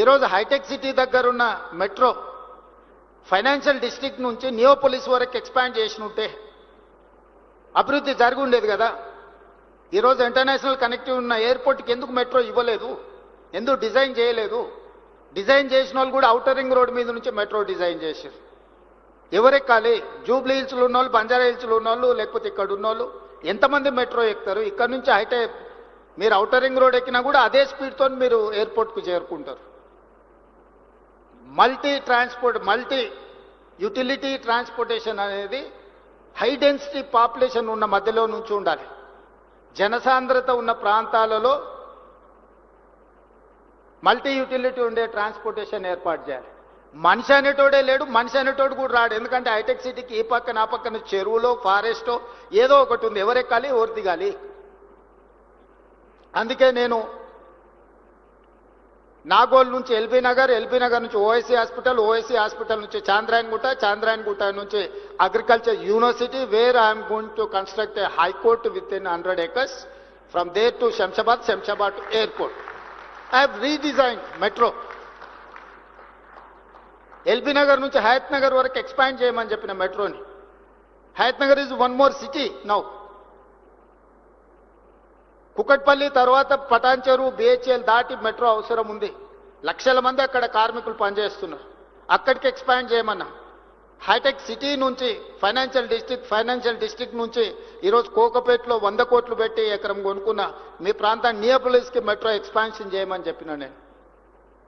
ఈరోజు hitech city దగ్గర ఉన్న మెట్రో ఫైనాన్షియల్ డిస్ట్రిక్ట్ నుంచి నియోపోలిస్ వరకు ఎక్స్పాండ్ చేసినుంటే అభివృద్ధి జరిగి ఉండేది కదా. ఈరోజు ఇంటర్నేషనల్ కనెక్టివ్ ఉన్న ఎయిర్పోర్ట్కి ఎందుకు మెట్రో ఇవ్వలేదు, ఎందుకు డిజైన్ చేయలేదు? డిజైన్ చేసిన వాళ్ళు కూడా ఔటర్ రింగ్ రోడ్ మీద నుంచి మెట్రో డిజైన్ చేశారు. ఎవరెక్కాలి? జూబ్లీ హిల్స్లో ఉన్నోళ్ళు, బంజారా హిల్స్లో ఉన్నోళ్ళు, లేకపోతే ఇక్కడ ఉన్నోళ్ళు ఎంతమంది మెట్రో ఎక్కుతారు? ఇక్కడ నుంచి హైటెక్ మీరు ఔటర్ రింగ్ రోడ్ ఎక్కినా కూడా అదే స్పీడ్తో మీరు ఎయిర్పోర్ట్కు చేరుకుంటారు. మల్టీ యూటిలిటీ ట్రాన్స్పోర్టేషన్ అనేది హై డెన్సిటీ పాపులేషన్ ఉన్న మధ్యలో నుంచి ఉండాలి. జనసాంద్రత ఉన్న ప్రాంతాలలో మల్టీ యూటిలిటీ ఉండే ట్రాన్స్పోర్టేషన్ ఏర్పాటు చేయాలి. మనిషి అనేటోడే లేడు, మనిషి అనేటోడు కూడా రాడు. ఎందుకంటే హైటెక్ సిటీకి ఈ పక్కన ఆ పక్కన చెరువులో ఫారెస్టో ఏదో ఒకటి ఉంది, ఎవరెక్కాలి ఎవరు దిగాలి. అందుకే నేను నాగోల్ నుంచి ఎల్బీ నగర్ నుంచి ఓఎస్సీ హాస్పిటల్ నుంచి చాంద్రాయణగుట్ట నుంచి agriculture university, where I'm going to construct a high court with in 100 acres from there to Shamshabad to airport. I have redesigned metro. LB Nagar నుంచి హయత్ నగర్ వరకు ఎక్స్పాండ్ చేయమని చెప్పిన మెట్రోని. Hayath Nagar is one more city now. Kukatpally తర్వాత పటాన్చెరు, బిహెచ్ఎల్ దాటి మెట్రో అవసరం ఉంది. లక్షల మంది అక్కడ కార్మికులు పనిచేస్తున్నారు. అక్కడికి ఎక్స్పాండ్ చేయమన్నా. హైటెక్ సిటీ నుంచి ఫైనాన్షియల్ డిస్ట్రిక్ట్ నుంచి ఈరోజు కోకపేటలో 100 కోట్లు పెట్టి ఎకరం కొనుక్కున్న మీ ప్రాంతాన్ని నియోపోలిస్కి మెట్రో ఎక్స్పాన్షన్ చేయమని చెప్పిన నేను.